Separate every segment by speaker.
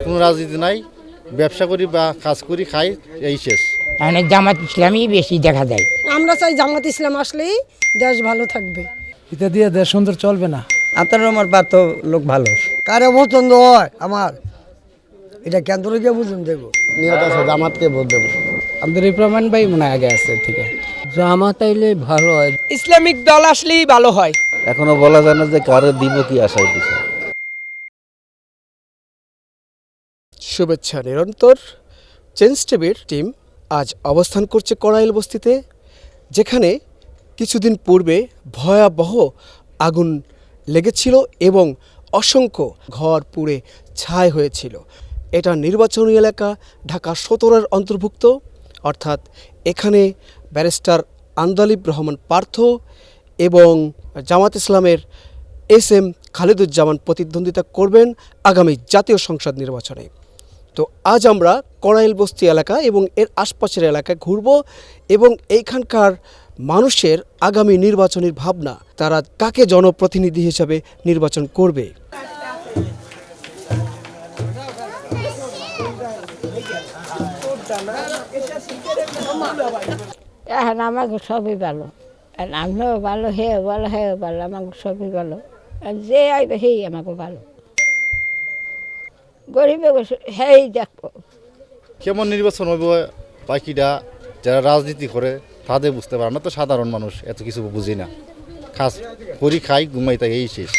Speaker 1: কোনো রাজনীতি নাই, ব্যবসা করি বা কাজ করি খাই, এই শেষ।
Speaker 2: মানে জামাত ইসলামই বেশি দেখা যায়।
Speaker 3: আমরা চাই জামাত ইসলাম আসলেই দেশ ভালো থাকবে।
Speaker 4: এটা দিয়ে দেশ সুন্দর চলবে না।
Speaker 5: আপনার আমার পার্থ লোক ভালো।
Speaker 6: কারে পছন্দ হয় আমার এটা কেন্দ্র গিয়ে বুঝুন দেবো, নিয়ত আছে জামাতকে ভোট দেবো।
Speaker 4: আমাদের রহমান ভাই মনে হয় আগে আছে থেকে।
Speaker 5: জামাত আইলে ভালো হয়।
Speaker 7: ইসলামিক দল আসলেই ভালো হয়।
Speaker 8: এখনো বলা যায় না যে কারে দিব কি আশায় দিছে।
Speaker 7: শুভেচ্ছা নিরন্তর। চেঞ্জ টিভির টিম আজ অবস্থান করছে কড়াইল বস্তিতে, যেখানে কিছুদিন পূর্বে ভয়াবহ আগুন লেগেছিল এবং অসংখ্য ঘর পুড়ে ছাই হয়েছিল। এটা নির্বাচনী এলাকা, ঢাকা 17-এর অন্তর্ভুক্ত, অর্থাৎ এখানে ব্যারিস্টার আন্দালিব রহমান পার্থ এবং জামাত ইসলামের SM খালেদুজ্জামান প্রতিদ্বন্দ্বিতা করবেন আগামী জাতীয় সংসদ নির্বাচনে। তো আজ আমরা কড়াইল বস্তি এলাকা এবং এর আশপাশের এলাকায় ঘুরব এবং এইখানকার মানুষের আগামী নির্বাচনের ভাবনা, তারা কাকে জনপ্রতিনিধি হিসাবে নির্বাচন করবে।
Speaker 2: এখন আমাকে সবই ভালো, আমিও ভালো, হেও ভালো, হেও ভালো, আমাকে সবই ভালো। যে আইবে সেই আমাকে ভালো, গরিবে হেই দেখবো।
Speaker 1: কেমন নির্বাচন হইব বাকিটা যারা রাজনীতি করে তাদের বুঝতে পারে না, তো সাধারণ মানুষ এত কিছু বুঝি না, খাস করি খাই ঘুমাই তাই, এই শেষ।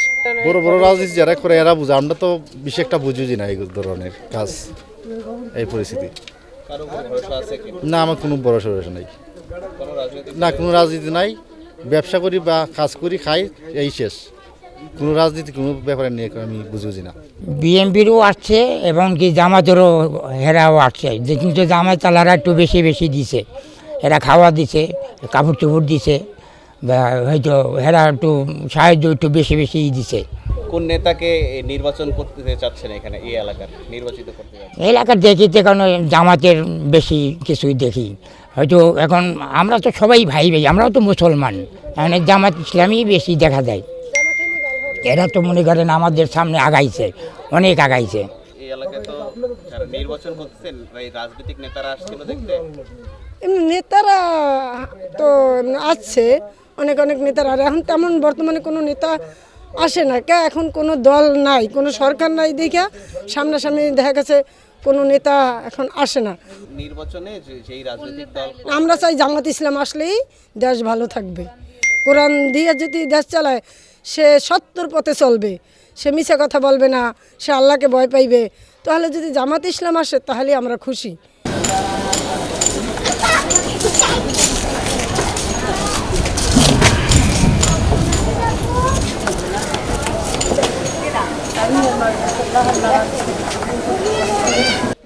Speaker 1: বড় বড় রাজনীতি যারা করে এরা বুঝে, আমরা তো বিশেষ একটা বুঝি না এই ধরনের কাজ, এই পরিস্থিতি। না, আমার কোনো ভরসা নেই, না কোনো রাজনীতি নাই, ব্যবসা করি বা কাজ করি খাই, এই শেষ। কোনো রাজনীতি কোনো ব্যাপারে নিয়ে আমি বুঝি না।
Speaker 2: বিএনপিরও আসছে এবং কি জামাতেরও হেরাও আসছে, কিন্তু জামাত তালারা একটু বেশি বেশি দিছে, এরা খাওয়া দিছে, কাপড় চোপড় দিছে, বা হয়তো হেরা একটু সাহায্য একটু বেশি বেশি দিছে।
Speaker 9: কোন নেতাকে নির্বাচন করতে চাচ্ছেন এখানে এই এলাকার নির্বাচিত করতে চাচ্ছেন?
Speaker 2: এলাকার দেখিতে কারণ জামাতের বেশি কিছুই দেখি, হয়তো এখন আমরা তো সবাই ভাই ভাই, আমরাও তো মুসলমান, মানে জামাত ইসলামই বেশি দেখা যায়। এরা তো মনে করেন আমাদের সামনে আগাইছে, অনেক আগাইছে।
Speaker 9: এই এলাকায় তো যারা নির্বাচন করতেছেন এই রাজনৈতিক নেতারা আসছিল দেখতে।
Speaker 3: এমনি নেতারা তো আসছে, অনেক অনেক নেতারা, আর এখন তেমন বর্তমানে কোনো নেতা আসে না। এখন কোনো দল নাই, কোনো সরকার নাই, দেখা সামনাসামনি দেখা গেছে কোনো নেতা এখন আসে না।
Speaker 9: নির্বাচনে যেই রাজনৈতিক দল,
Speaker 3: আমরা চাই জামাত ইসলাম আসলেই দেশ ভালো থাকবে। কোরআন দিয়ে যদি দেশ চালায়, সে সত্যর পথে চলবে, সে মিছে কথা বলবে না, সে আল্লাহকে ভয় পাইবে। তাহলে যদি জামাত ইসলাম আসে তাহলে আমরা খুশি।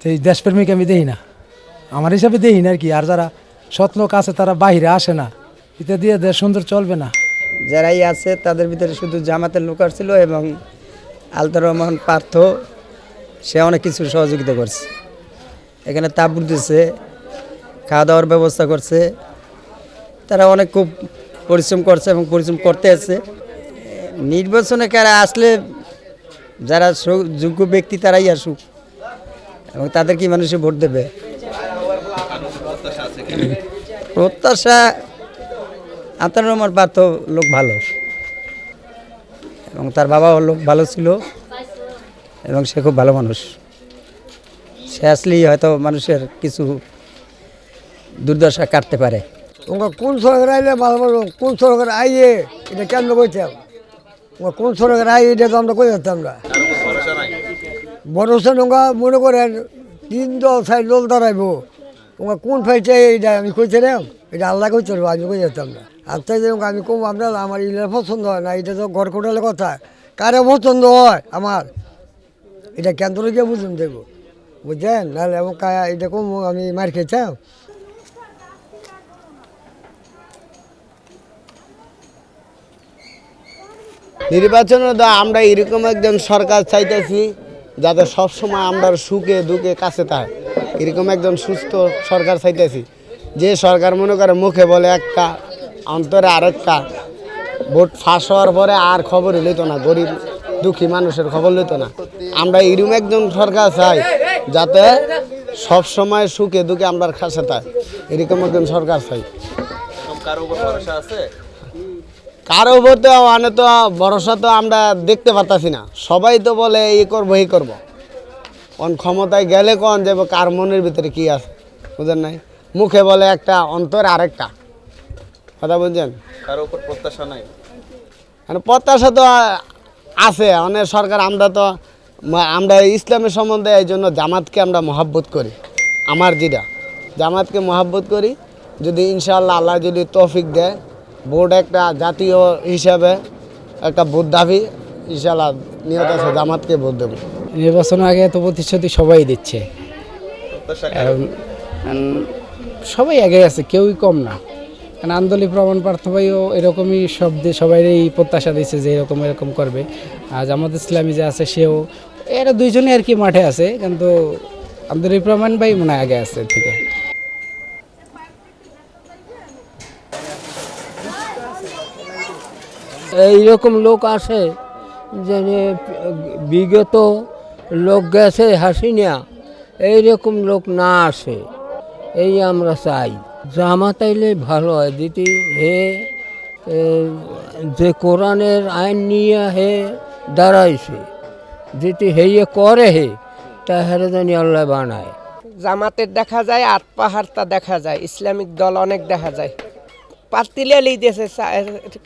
Speaker 4: এই দেশপ্রেমিক আমি দেখি না, আমার হিসাবে দেখি না আর কি। আর যারা সৎ লোক আছে তারা বাইরে আসে না, এটা দিয়ে দেশ সুন্দর চলবে না।
Speaker 5: যারাই আছে তাদের ভিতরে শুধু জামাতের লোক আসছিল এবং আলতার রহমান পার্থ, সে অনেক কিছু সহযোগিতা করছে, এখানে তাবুর দিচ্ছে, খাওয়া দাওয়ার ব্যবস্থা করছে, তারা অনেক খুব পরিশ্রম করছে এবং পরিশ্রম করতে আছে। নির্বাচনে কারা আসলে যারা যোগ্য ব্যক্তি তারাই আসুক এবং তাদের কি মানুষে ভোট দেবে। প্রত্যাশা আপনার আমার পার্থ লোক ভালো এবং তার বাবাও লোক ভালো ছিল এবং সে খুব ভালো মানুষ। সে আসলেই হয়তো মানুষের কিছু দুর্দশা কাটতে পারে।
Speaker 6: তোমরা কোন সরকার আইলে ভালো ভালো, কোন সরকার আইয়ে এটা কেন কইতাম, কোন সরকার আই এটা তো আমরা কই যাচ্তাম না। ভরসা তোমরা মনে করেন 3 দল 4 দল দাঁড়াইব, তোমরা কোন ফাইটে এটা আমি কইছিলাম, এটা আল্লাহ কইতে পারবো, আমি কই যেতাম না। আচ্ছা যেরকম আমি কম, আপনার আমার ইলার পছন্দ হয় না, এটা তো ঘর কোটালের কথা, কারে পছন্দ হয় আমার এটা কেন্দ্র গিয়ে বুঝুন দেবো, বুঝছেন? নাহলে এবং এটা কম আমি মার খেয়েছিলাম।
Speaker 5: নির্বাচনে তো আমরা এরকম একজন সরকার চাইতেছি যাতে সবসময় আমরা সুখে দুঃখে কাছে থাকে, এরকম একজন সুস্থ সরকার চাইতেছি। যে সরকার মনে করে মুখে বলে একটা, অন্তরে আরেকটা, ভোট ফাঁস হওয়ার পরে আর খবর লইতো না, গরিব দুঃখী মানুষের খবর লইত না। আমরা এরকম একজন সরকার চাই যাতে সব সময় সুখে দুঃখে আমরা খাসে থাকে, এরকম একজন সরকার চাই।
Speaker 9: কারো উপর ভরসা আছে?
Speaker 5: কারো উপর তো অনেক তো ভরসা তো আমরা দেখতে পাচ্ছি না। সবাই তো বলে এই করবো এই করবো, কোন ক্ষমতায় গেলে কোন যাব কার মনের ভিতরে কি আছে বুঝেন নাই। মুখে বলে একটা, অন্তরে আরেকটা কথা বুঝছেন।
Speaker 9: কারো উপর প্রত্যাশা নাই?
Speaker 5: মানে প্রত্যাশা তো আছে অনেক সরকার। আমরা ইসলামের সম্বন্ধে এই জন্য জামাতকে আমরা মহাব্বত করি। আমার যেটা জামাতকে মহাব্বত করি, যদি ইনশাআল্লাহ আল্লাহ যদি তৌফিক দেয়, ভোট একটা জাতীয় হিসাবে একটা ভোট দাবি ইনশাআল্লাহ নিয়ত আছে, জামাতকে ভোট দেবো।
Speaker 4: নির্বাচনের আগে তো প্রতিশ্রুতি সবাই দিচ্ছে,
Speaker 9: প্রত্যাশা
Speaker 4: সবাই আগে আছে, কেউই কম না। কারণ আন্দোলিক প্রমাণ পার্থ ভাইও এরকমই সবাই প্রত্যাশা দিচ্ছে যে এরকম করবে। আর জামাত ইসলামী যে আছে সেও, এরা দুইজনে আর কি মাঠে আছে, কিন্তু আন্দোলিক প্রমাণ ভাই মনে হয় আগে আছে এর থেকে।
Speaker 10: এইরকম লোক আসে যে বিগত লোক গেছে হাসিনা, এইরকম লোক না আসে, এই আমরা চাই। জামাত আইলে ভালো হয়, যেটি হে যে কোরআনের আইন নিয়ে হে দাঁড়াইছে, যেটি হেয়ে করে হে তা হেরে জানি আল্লাহ বানায়।
Speaker 11: জামাতের দেখা যায়, আট পাহাড়টা দেখা যায়, ইসলামিক দল অনেক দেখা যায়, পাতিলেলি দেশে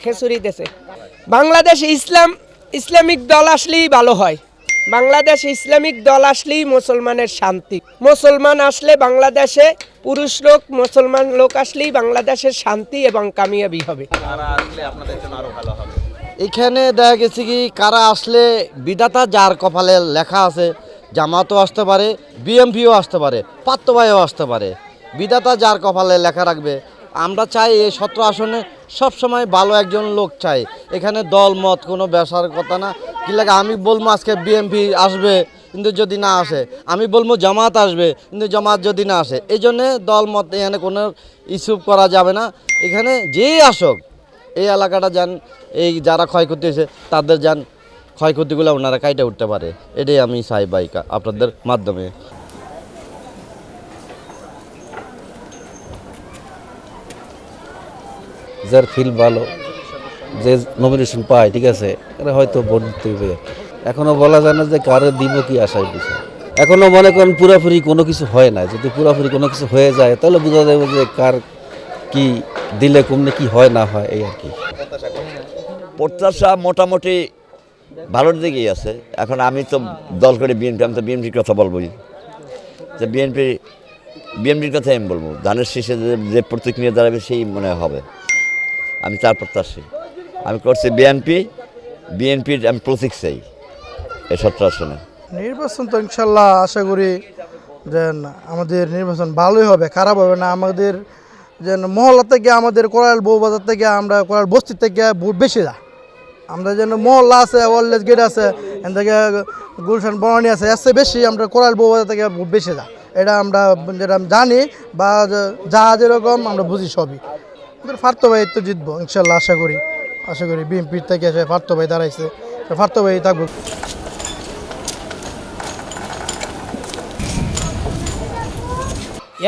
Speaker 11: খেসুরি দেশে। বাংলাদেশ ইসলামিক দল আসলেই ভালো হয়। বাংলাদেশ ইসলামিক দল আসলেই মুসলমানের শান্তি। মুসলমান আসলে বাংলাদেশে, পুরুষ লোক মুসলমান লোক আসলেই বাংলাদেশের শান্তি এবং কামিয়াবি হবে।
Speaker 9: কারা আসলে আপনাদের জন্য আরো ভালো হবে?
Speaker 12: এখানে দেখা গেছে কি কারা আসলে বিধাতা যার কপালে লেখা আছে, জামাতও আসতে পারে, বিএমপিও আসতে পারে, পাত্তভাইও আসতে পারে। বিধাতা যার কপালে লেখা রাখবে। আমরা চাই এই 17 আসনে সবসময় ভালো একজন লোক চাই। এখানে দল মত কোনো বেসার কথা না। কি লাগে আমি বলবো আজকে বিএমপি আসবে, কিন্তু যদি না আসে, আমি বলবো জামাত আসবে, কিন্তু জামাত যদি না আসে, এই জন্যে দল মত এখানে কোনো ইস্যু করা যাবে না। এখানে যেই আসুক, এই এলাকাটা যান, এই যারা ক্ষয়ক্ষতি হয়েছে তাদের যান ক্ষয়ক্ষতিগুলো ওনারা কাইটে উঠতে পারে, এটাই আমি চাই বাইকা আপনাদের মাধ্যমে।
Speaker 8: যার ফিল ভালো, যে নমিনেশন পায়, ঠিক আছে, এরা হয়তো ভোট দিতে হবে। এখনো বলা যায় না যে কারে দিব কি আশায় বিষয়। এখনো মনে করেন পুরাপুরি কোনো কিছু হয় না। যদি পুরাপুরি কোনো কিছু হয়ে যায় তাহলে বোঝা যাবে যে কার কি দিলে কমনে কি হয় না হয়, এই আর কি।
Speaker 13: প্রত্যাশা মোটামুটি ভালোর দিকেই আছে। এখন আমি তো দল করে বিএনপি, আমি তো বিএনপির কথা বলবোই, যে বিএনপির কথাই আমি বলবো। ধানের শীষে যে প্রতীক নিয়ে দাঁড়াবে সেই মনে হবে, আমি তার প্রত্যাশী। আমি করছি বিএনপির আমি প্রতীক চাই এই 17 আসনে।
Speaker 14: নির্বাচন তো ইনশাল্লাহ আশা করি যে আমাদের নির্বাচন ভালোই হবে, খারাপ হবে না। আমাদের যে মহল্লা থেকে, আমাদের কোরাইল বউবাজার থেকে, আমরা কোরাইল বস্তি থেকে ভোট বেশি যায়। আমরা যেন মহল্লা আছে, ওয়ারলেস গেট আছে, এখান থেকে গুলশান বনানী আছে, এর চেয়ে বেশি আমরা কোরাইল বউবাজার থেকে ভোট বেশি যায়। এটা আমরা যেটা জানি বা যা যেরকম আমরা বুঝি সবই। ফার্থ ভাই তো জিতবো ইনশাল্লাহ আশা করি বিএনপির থেকে এসে ফার্থ ভাই দাঁড়াইছে, ফার্থ ভাই থাকবো।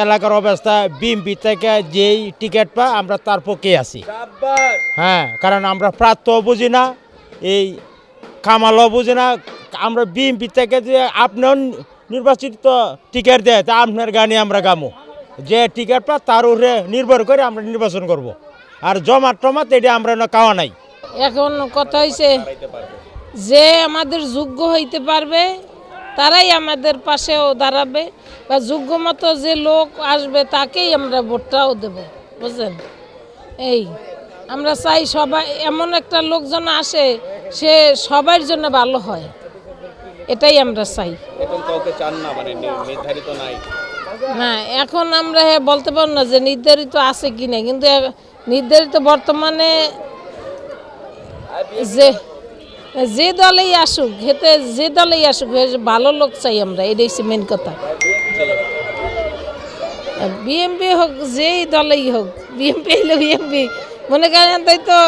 Speaker 2: এলাকার অবস্থা বিএমপি থেকে যেই টিকিট পায় আমরা তার পক্ষে আছি। হ্যাঁ, কারণ আমরা প্রার্থও বুঝি না, এই কামালও বুঝি না। আমরা বিএমপি থেকে যে আপনার নির্বাচিত টিকিট দেয় তা আপনার গানে আমরা গামো, যে টিকিট পায় তার উপরে নির্ভর করে আমরা নির্বাচন করব। আর জমাট এটা আমরা না কাওয়া নাই।
Speaker 3: এখন কথা হয়েছে যে আমাদের যোগ্য হইতে পারবে তারাই আমাদের পাশেও দাঁড়াবে, বা যোগ্য মতো যে লোক আসবে তাকেই আমরা ভোটটাও দেব, বুঝলেন। এই আমরা চাই সবাই এমন একটা লোকজন আসে সে সবার জন্য ভালো হয়, এটাই আমরা চাই।
Speaker 9: এখন কাউকে চান না, মানে নির্ধারিত নাই
Speaker 3: না, এখন আমরা বলতে পারব না যে নির্ধারিত আছে কি না, কিন্তু নির্ধারিত বর্তমানে যে দলেই আসুক, হেতে যে দলেই আসুক ভালো লোক চাই আমরা, এটাই হচ্ছে মেন কথা। বিএমপি হোক, যেই দলেই হোক, বিএমপি হইলে বিএমপি মনে করেন, তাই তো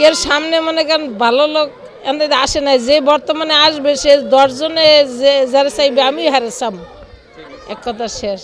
Speaker 3: এর সামনে মনে করেন ভালো লোক এমনি আসে নাই, যে বর্তমানে আসবে সে 10 জনে যে যারা চাইবে আমি হারে চাম, এক কথা শেষ।